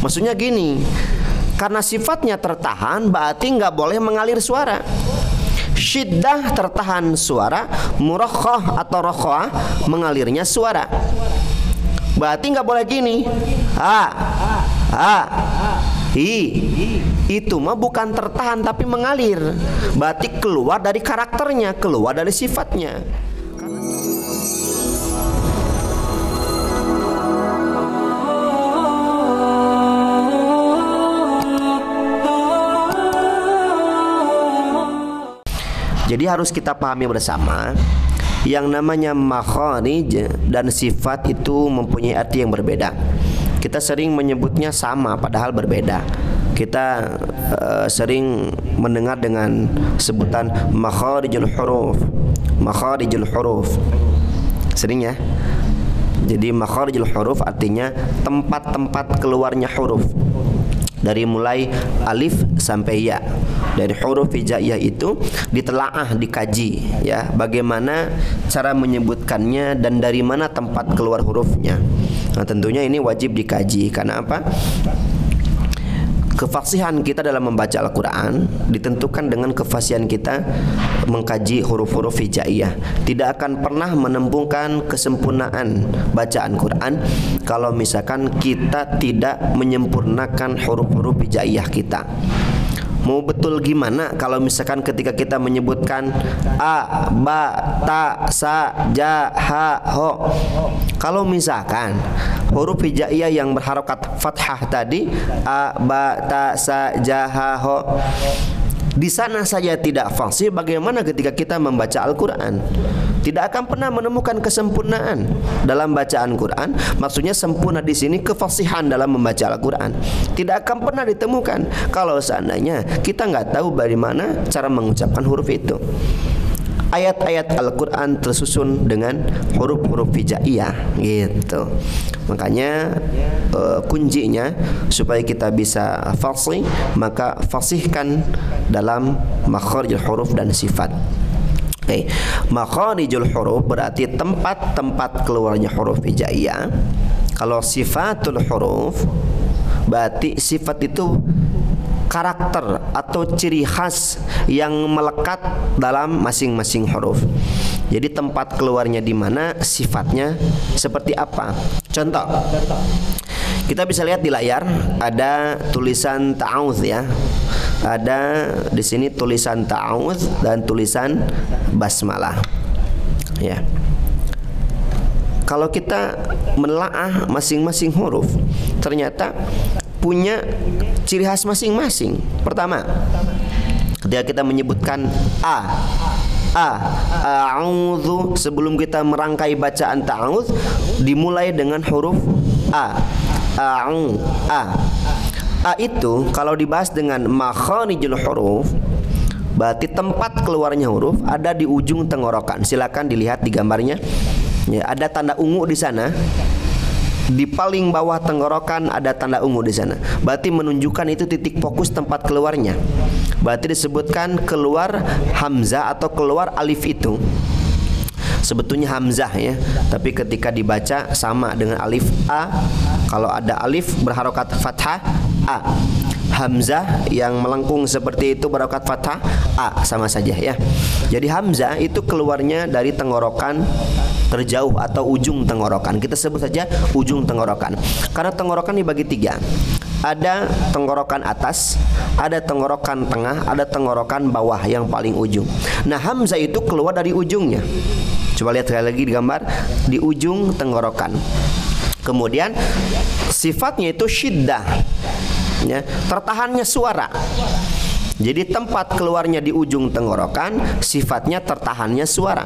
Maksudnya gini, karena sifatnya tertahan berarti nggak boleh mengalir suara. Syiddah tertahan suara, murakhah atau rakhah mengalirnya suara. Berarti nggak boleh gini, hi. Itu mah bukan tertahan tapi mengalir. Berarti keluar dari karakternya, keluar dari sifatnya. Jadi harus kita pahami bersama, yang namanya makharij dan sifat itu mempunyai arti yang berbeda. Kita sering menyebutnya sama padahal berbeda. Kita sering mendengar dengan sebutan makharijul huruf. Makharijul huruf. Sering ya? Jadi makharijul huruf artinya tempat-tempat keluarnya huruf. Dari mulai alif sampai ya. Dari huruf hijaiyah itu ditelaah, dikaji ya, bagaimana cara menyebutkannya dan dari mana tempat keluar hurufnya. Nah, tentunya ini wajib dikaji. Karena apa? Kefasihan kita dalam membaca Al-Quran ditentukan dengan kefasihan kita mengkaji huruf-huruf hijaiyah. Tidak akan pernah menemukan kesempurnaan bacaan Quran kalau misalkan kita tidak menyempurnakan huruf-huruf hijaiyah kita. Mau betul gimana kalau misalkan ketika kita menyebutkan a, ba, ta, sa, ja, ha, ho. Kalau misalkan huruf hijaiyah yang berharokat fathah tadi a, ba, ta, sa, ja, ha, ho, di sana saja tidak fasih, bagaimana ketika kita membaca Al-Quran? Tidak akan pernah menemukan kesempurnaan dalam bacaan Quran. Maksudnya sempurna di sini kefasihan dalam membaca Al-Quran tidak akan pernah ditemukan kalau seandainya kita nggak tahu bagaimana cara mengucapkan huruf itu. Ayat-ayat Al-Quran tersusun dengan huruf-huruf hijaiyah gitu. Makanya kuncinya supaya kita bisa fasih, maka fasihkan dalam makharijul huruf dan sifat. Makharijul huruf berarti tempat-tempat keluarnya huruf hijaiyah. Kalau sifatul huruf berarti sifat itu karakter atau ciri khas yang melekat dalam masing-masing huruf. Jadi tempat keluarnya di mana, sifatnya seperti apa. Contoh, kita bisa lihat di layar ada tulisan ta'awudz ya. Ada di sini tulisan ta'awudz dan tulisan basmalah. Ya. Kalau kita menelaah masing-masing huruf, ternyata punya ciri khas masing-masing. Pertama, ketika kita menyebutkan a'udzu, sebelum kita merangkai bacaan ta'awudz dimulai dengan huruf a. A itu kalau dibahas dengan makharijul huruf berarti tempat keluarnya huruf ada di ujung tenggorokan. Silakan dilihat di gambarnya. Ya, ada tanda ungu di sana. Di paling bawah tenggorokan ada tanda ungu di sana. Berarti menunjukkan itu titik fokus tempat keluarnya. Berarti disebutkan keluar hamzah atau keluar alif itu. Sebetulnya hamzah ya, tapi ketika dibaca sama dengan alif a. Kalau ada alif berharokat fathah a, hamzah yang melengkung seperti itu berharokat fathah a, sama saja ya. Jadi hamzah itu keluarnya dari tenggorokan terjauh atau ujung tenggorokan. Kita sebut saja ujung tenggorokan. Karena tenggorokan dibagi tiga. Ada tenggorokan atas, ada tenggorokan tengah, ada tenggorokan bawah yang paling ujung. Nah, hamzah itu keluar dari ujungnya. Coba lihat sekali lagi di gambar, di ujung tenggorokan. Kemudian sifatnya itu syiddah, ya, tertahannya suara. Jadi tempat keluarnya di ujung tenggorokan, sifatnya tertahannya suara.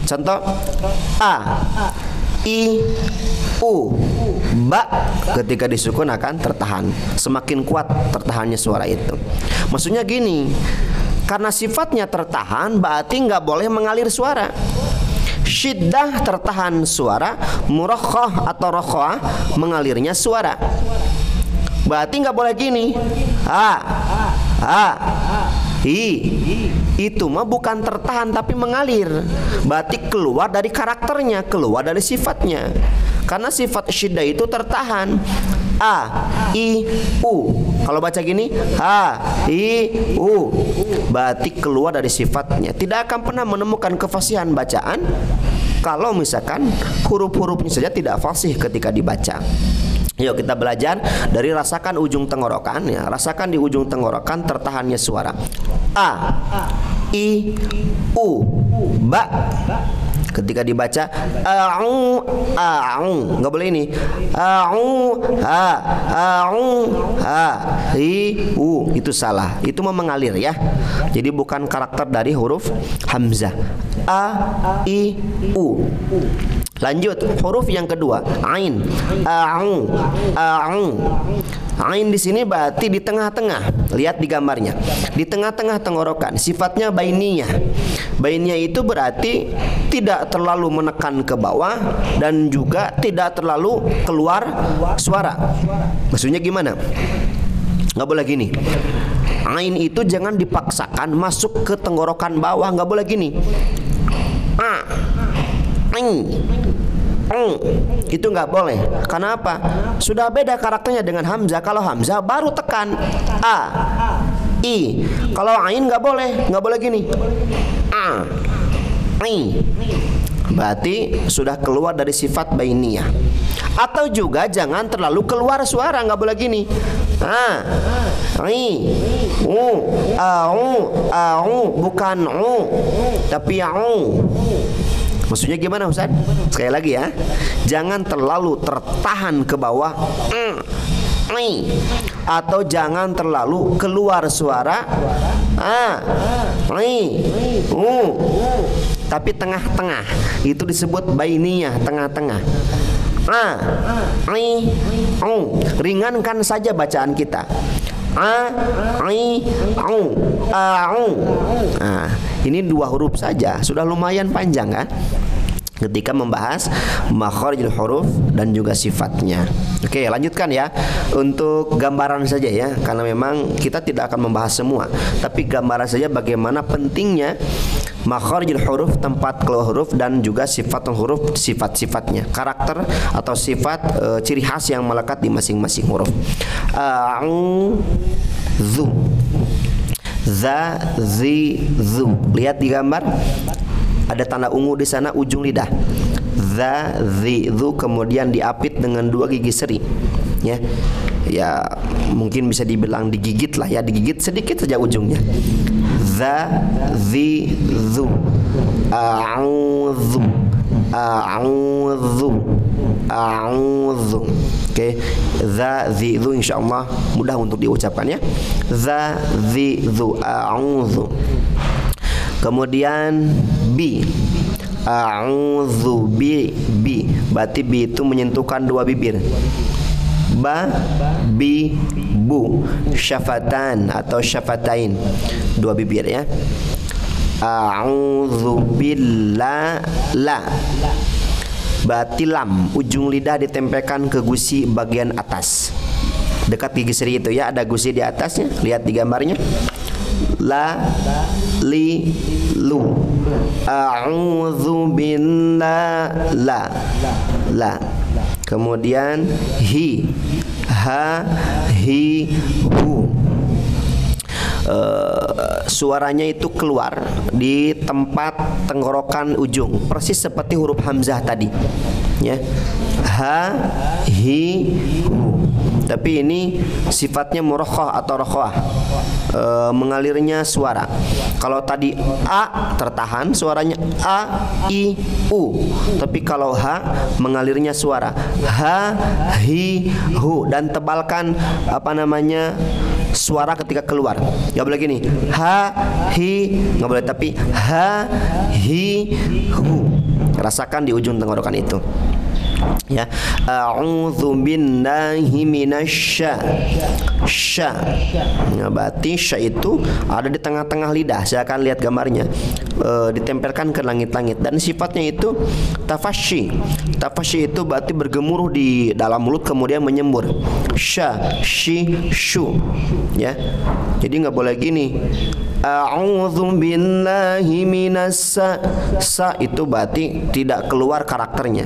Contoh a, i, u, ba, ketika disukun akan tertahan. Semakin kuat tertahannya suara itu. Maksudnya gini, karena sifatnya tertahan berarti nggak boleh mengalir suara. Syiddah tertahan suara, murakhah atau rakhah mengalirnya suara. Berarti nggak boleh gini, hi. Itu mah bukan tertahan tapi mengalir. Berarti keluar dari karakternya, keluar dari sifatnya. Karena sifat syiddah itu tertahan. A, I, U. Kalau baca gini, A, I, U, berarti keluar dari sifatnya. Tidak akan pernah menemukan kefasihan bacaan kalau misalkan huruf-hurufnya saja tidak fasih ketika dibaca. Yuk kita belajar dari rasakan ujung tenggorokan ya. Rasakan di ujung tenggorokan tertahannya suara. A, I, U, ba. Ketika dibaca a'u, a'u, nggak boleh ini. A'u, ha, hi, u. Itu salah. Itu mengalir ya. Jadi bukan karakter dari huruf hamzah. A, I, U. Lanjut huruf yang kedua, ain. A'u, a'u. Ain di sini berarti di tengah-tengah. Lihat di gambarnya. Di tengah-tengah tenggorokan. Sifatnya bainiyah. Bainiyah itu berarti tidak terlalu menekan ke bawah dan juga tidak terlalu keluar suara. Maksudnya gimana? Nggak boleh gini. Ain itu jangan dipaksakan masuk ke tenggorokan bawah. Nggak boleh gini. Itu nggak boleh. Karena apa? Sudah beda karakternya dengan hamzah. Kalau hamzah baru tekan a, i. Kalau ain nggak boleh gini. A, i. Berarti sudah keluar dari sifat bainiyah. Atau juga jangan terlalu keluar suara, nggak boleh gini. A, i, u, au, bukan u, tapi au. Maksudnya gimana Ustaz? Sekali lagi ya. Jangan terlalu tertahan ke bawah. Atau jangan terlalu keluar suara. Tapi tengah-tengah. Itu disebut bainiyah, tengah-tengah. Ringankan saja bacaan kita. Ini dua huruf saja sudah lumayan panjang kan ketika membahas makharijul huruf dan juga sifatnya. Oke, lanjutkan ya. Untuk gambaran saja ya, karena memang kita tidak akan membahas semua, tapi gambaran saja bagaimana pentingnya makharijul huruf, tempat keluar huruf, dan juga sifatul huruf, sifat-sifatnya, karakter atau sifat ciri khas yang melekat di masing-masing huruf. Zu, za, zi, zu. Lihat di gambar, ada tanda ungu di sana ujung lidah. Za, zi, zu, kemudian diapit dengan dua gigi seri. Ya, ya mungkin bisa dibilang digigit lah ya, digigit sedikit saja ujungnya. Za, zi, zu. A'udzu, a'udzu, a'udzu. Oke, za, zi, zu insyaallah mudah untuk diucapkan ya. Za, zi, zu, a'udzu. Kemudian bi. A'udzu bi. Berarti bi itu menyentuhkan dua bibir. Ba, bi, bu. Syafatan atau syafatain, dua bibir ya. A'udzu billah, la. Berarti lam, ujung lidah ditempelkan ke gusi bagian atas. Dekat gigi seri itu ya, ada gusi di atasnya. Lihat di gambarnya. La, li, lu. A'udzu billah, la. La. Kemudian hi, ha, hi, hu. Suaranya itu keluar di tempat tenggorokan ujung, persis seperti huruf hamzah tadi ya. Ha, hi, hu. Tapi ini sifatnya murakhah atau rakhah, mengalirnya suara. Kalau tadi a tertahan suaranya a, i, u. Tapi kalau ha mengalirnya suara ha, hi, hu, dan tebalkan suara ketika keluar. Nggak boleh gini ha, hi, nggak boleh, tapi ha, hi, hu. Rasakan di ujung tenggorokan itu ya. A'udzu billahi minasya. Sya. Nah, berarti sya itu ada di tengah-tengah lidah. Saya akan lihat gambarnya. Ditempelkan ke langit-langit, dan sifatnya itu tafasyi. Tafasyi itu berarti bergemuruh di dalam mulut kemudian menyembur. Sya, shi, shu. Ya. Jadi nggak boleh gini. A'udzu billahi minasya. Sa itu berarti tidak keluar karakternya.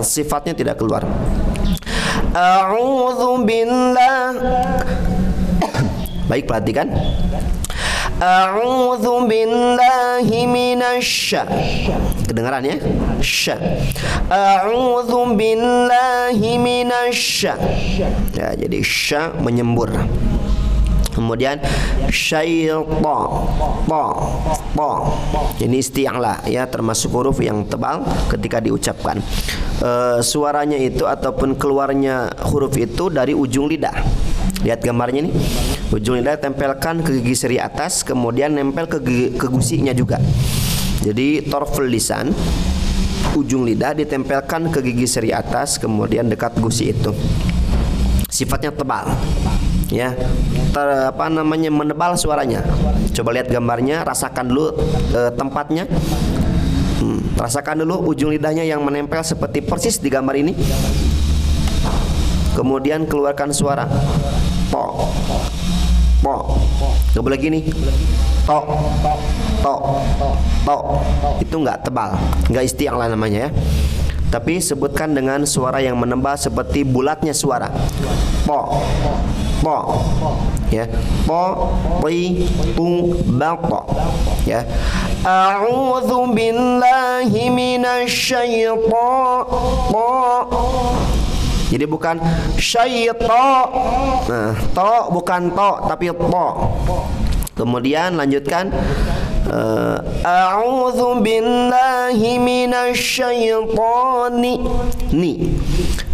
Sifatnya tidak keluar. A'udzu billah. Baik, perhatikan. A'udzu billahi minasy. Kedengaran ya? Sya. A'udzu billahi minasy. Ya, jadi sya menyembur. Kemudian syaitan, ta. Ini isti'la ya, termasuk huruf yang tebal ketika diucapkan. Suaranya itu ataupun keluarnya huruf itu dari ujung lidah. Lihat gambarnya nih. Ujung lidah tempelkan ke gigi seri atas, kemudian nempel ke gusinya juga. Jadi torful lisan, ujung lidah ditempelkan ke gigi seri atas, kemudian dekat gusi itu. Sifatnya tebal. Ya, menebal suaranya. Coba lihat gambarnya, rasakan dulu tempatnya. Rasakan dulu ujung lidahnya yang menempel seperti persis di gambar ini. Kemudian keluarkan suara to, to. Gak boleh gini, to, to, to. Itu nggak tebal, nggak isti'la namanya ya. Tapi sebutkan dengan suara yang menebal seperti bulatnya suara. Po, po, ya, po, pi, pung, bang, po, ya. A'udzu billahi minasyaitonir. Jadi bukan syaitan. Nah, to bukan to tapi to. Kemudian lanjutkan. A'udzu billahi minasyaitonir. Ni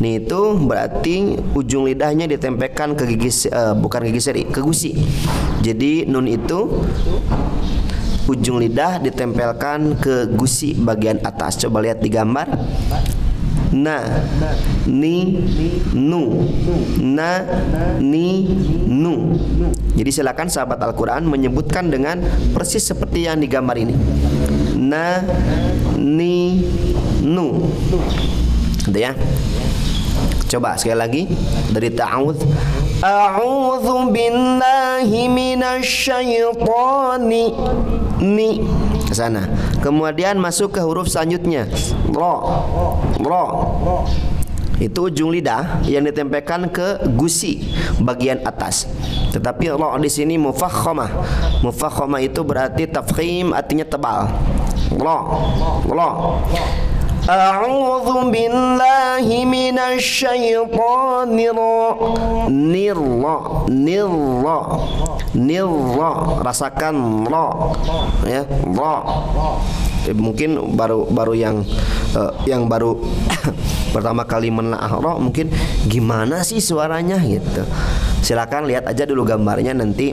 itu berarti ujung lidahnya ditempelkan ke gigi, bukan gigi seri, ke gusi. Jadi nun itu ujung lidah ditempelkan ke gusi bagian atas. Coba lihat di gambar. Na, ni, nu. Na, ni, nu. Jadi silakan sahabat Al-Quran menyebutkan dengan persis seperti yang digambar ini. Na, ni, nu. Gitu ya. Coba sekali lagi dari ta'awudz. A'udzu billahi minasyaitonir. Ni ke sana. Kemudian masuk ke huruf selanjutnya. Ro. Ro. Itu ujung lidah yang ditempelkan ke gusi bagian atas. Tetapi ro di sini mufakhamah. Mufakhamah itu berarti tafkhim, artinya tebal. Ro. Ro. A'udzu billahi minasyaitonir. Nirra, nirra, nirra. Rasakan ra, ya, ra. Mungkin baru yang baru pertama kali menelaah ra, mungkin gimana sih suaranya gitu. Silakan lihat aja dulu gambarnya, nanti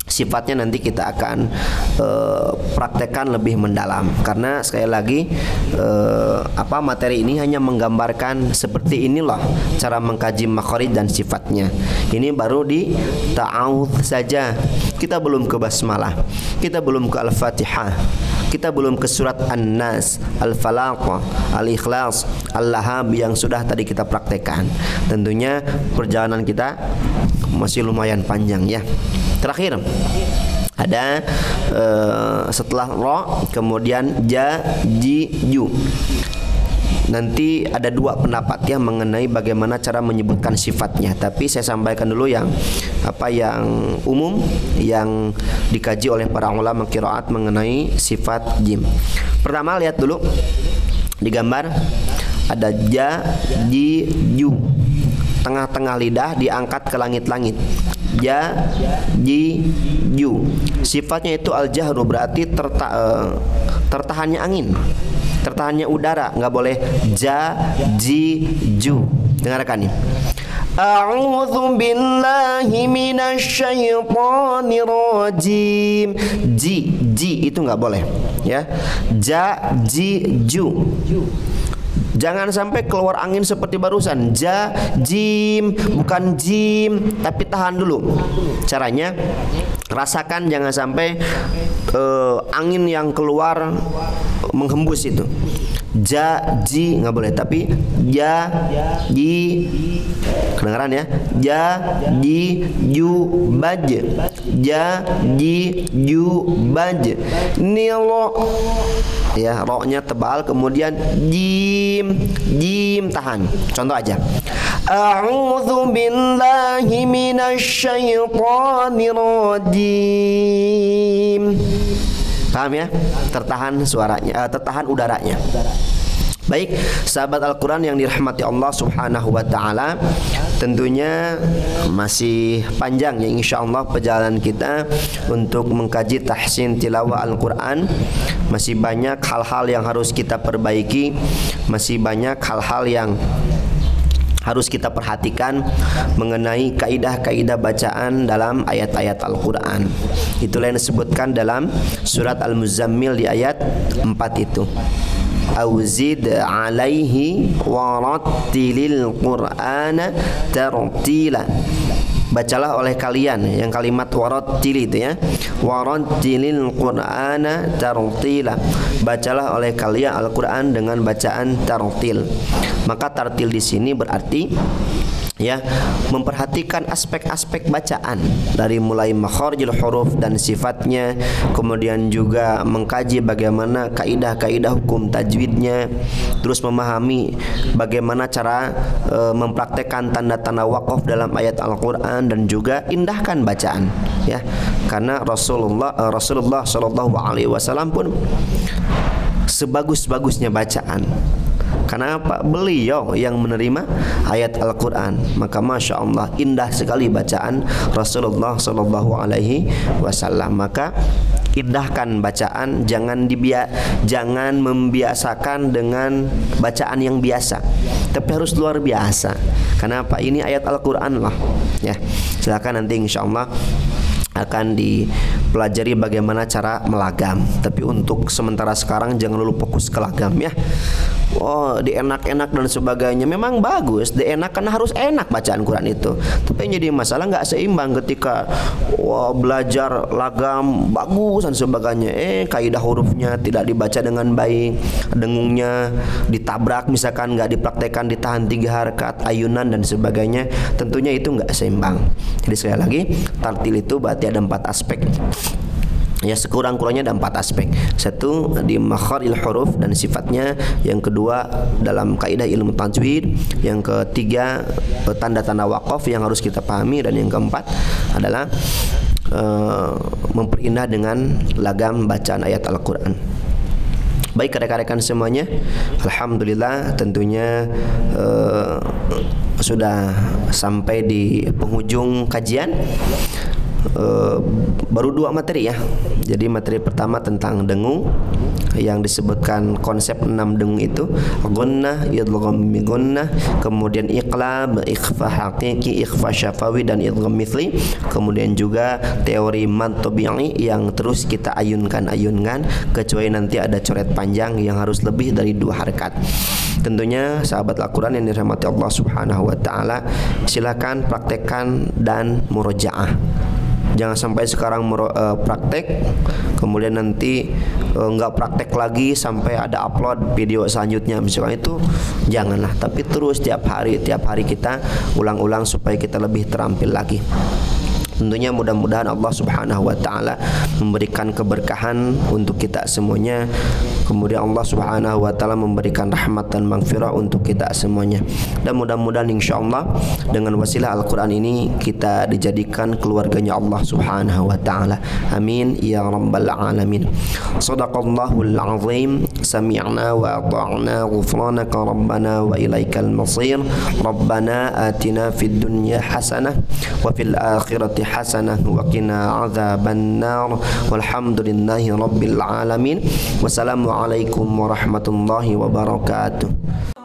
sifatnya nanti kita akan praktekkan lebih mendalam, karena sekali lagi materi ini hanya menggambarkan seperti inilah cara mengkaji makhraj dan sifatnya. Ini baru di ta'awudz saja, kita belum ke basmalah, kita belum ke al-fatihah, kita belum ke surat An-Nas, Al-Falaq, Al-Ikhlas, Al-Lahab yang sudah tadi kita praktekkan. Tentunya perjalanan kita masih lumayan panjang ya. Terakhir ada setelah ro kemudian ja, ji, ju. Nanti ada dua pendapat ya mengenai bagaimana cara menyebutkan sifatnya. Tapi saya sampaikan dulu yang umum yang dikaji oleh para ulama qiraat mengenai sifat jim. Pertama, lihat dulu di gambar ada ja, ji, ju. Tengah-tengah lidah diangkat ke langit-langit. Ja, ji, ju. Sifatnya itu al-jahru, berarti tertahannya angin, tertahannya udara, nggak boleh ja, ji, ju. Dengarkan nih. A'udzu billahi minasyaitonir rajim. Ji itu nggak boleh ya. Ja, ji, ju. Jangan sampai keluar angin seperti barusan. Ja, jim, bukan jim, tapi tahan dulu. Caranya rasakan, jangan sampai angin yang keluar menghembus itu. Ja, ji nggak boleh, tapi ja, ji. Kedengaran ya? Ja, ji, ju, baj. Ja, ji, ju, baj. Ini lo ya, ro-nya tebal, kemudian jim, tahan. Contoh aja. A'udzu billahi minasy syaithanir rajim. Paham ya? Tertahan suaranya, tertahan udaranya. Baik, sahabat Al-Quran yang dirahmati Allah Subhanahu wa Ta'ala, tentunya masih panjang ya insya Allah perjalanan kita untuk mengkaji tahsin tilawah Al-Quran. Masih banyak hal-hal yang harus kita perbaiki, masih banyak hal-hal yang harus kita perhatikan mengenai kaidah-kaidah bacaan dalam ayat-ayat Al-Quran. Itulah yang disebutkan dalam surat Al-Muzammil di ayat 4 itu. Auzid alaihi warattilil Qur'ana tartila. Bacalah oleh kalian, yang kalimat warattil itu ya, warattilil Qur'ana tartila. Bacalah oleh kalian Al-Quran dengan bacaan tartil. Maka tartil di sini berarti ya memperhatikan aspek-aspek bacaan dari mulai makharijul huruf dan sifatnya, kemudian juga mengkaji bagaimana kaidah-kaidah hukum tajwidnya, terus memahami bagaimana cara mempraktekkan tanda-tanda waqaf dalam ayat Al-Qur'an, dan juga indahkan bacaan ya, karena Rasulullah Shallallahu Alaihi Wasallam pun sebagus-bagusnya bacaan. Kenapa? Beliau yang menerima ayat Al-Quran. Maka Masya Allah indah sekali bacaan Rasulullah Sallallahu Alaihi Wasallam. Maka indahkan bacaan, jangan membiasakan dengan bacaan yang biasa, tapi harus luar biasa. Kenapa? Ini ayat Al-Quran lah ya. Silakan nanti insya Allah akan dipelajari bagaimana cara melagam. Tapi untuk sementara sekarang jangan dulu fokus ke lagam ya. Oh, dienak-enak dan sebagainya memang bagus, dienak karena harus enak bacaan Quran itu. Tapi yang jadi masalah nggak seimbang ketika belajar lagam bagus dan sebagainya, kaidah hurufnya tidak dibaca dengan baik, dengungnya ditabrak misalkan, nggak dipraktekkan, ditahan 3 harakat, ayunan dan sebagainya. Tentunya itu nggak seimbang. Jadi sekali lagi, tartil itu berarti ada 4 aspek. Ya, sekurang-kurangnya ada 4 aspek. Satu, di makharijul huruf dan sifatnya. Yang kedua, dalam kaidah ilmu tajwid. Yang ketiga, tanda-tanda waqaf yang harus kita pahami. Dan yang keempat adalah memperindah dengan lagam bacaan ayat Al-Quran. Baik rekan-rekan semuanya, alhamdulillah tentunya sudah sampai di penghujung kajian. Baru 2 materi ya. Jadi materi pertama tentang dengung yang disebutkan konsep 6 dengung itu, gunnah, idgham bi gunnah, kemudian iqlab, ikhfa haqiqi, ikhfa syafawi, dan idgham mithli. Kemudian juga teori mad tabi'i yang terus kita ayunkan kecuali nanti ada coret panjang yang harus lebih dari 2 harakat. Tentunya sahabat Al-Quran yang dirahmati Allah Subhanahu wa Ta'ala, silakan praktekkan dan murojaah. Jangan sampai sekarang praktek, kemudian nanti nggak praktek lagi sampai ada upload video selanjutnya misalkan, itu janganlah. Tapi terus tiap hari kita ulang-ulang supaya kita lebih terampil lagi. Tentunya mudah-mudahan Allah Subhanahu wa Ta'ala memberikan keberkahan untuk kita semuanya. Kemudian Allah Subhanahu wa Ta'ala memberikan rahmat dan maghfirah untuk kita semuanya. Dan mudah-mudahan insyaallah dengan wasilah Al-Quran ini kita dijadikan keluarganya Allah Subhanahu wa Ta'ala. Amin ya rabbal alamin. Shadaqallahul azim. Sami'na wa ata'na, ghufranaka rabbana wa ilaikal masir. Rabbana atina fid dunya hasanah wa fil akhirati hasanah wa qina adzaban nar. Walhamdulillahi rabbil alamin. Wassalamualaikum warahmatullahi wabarakatuh.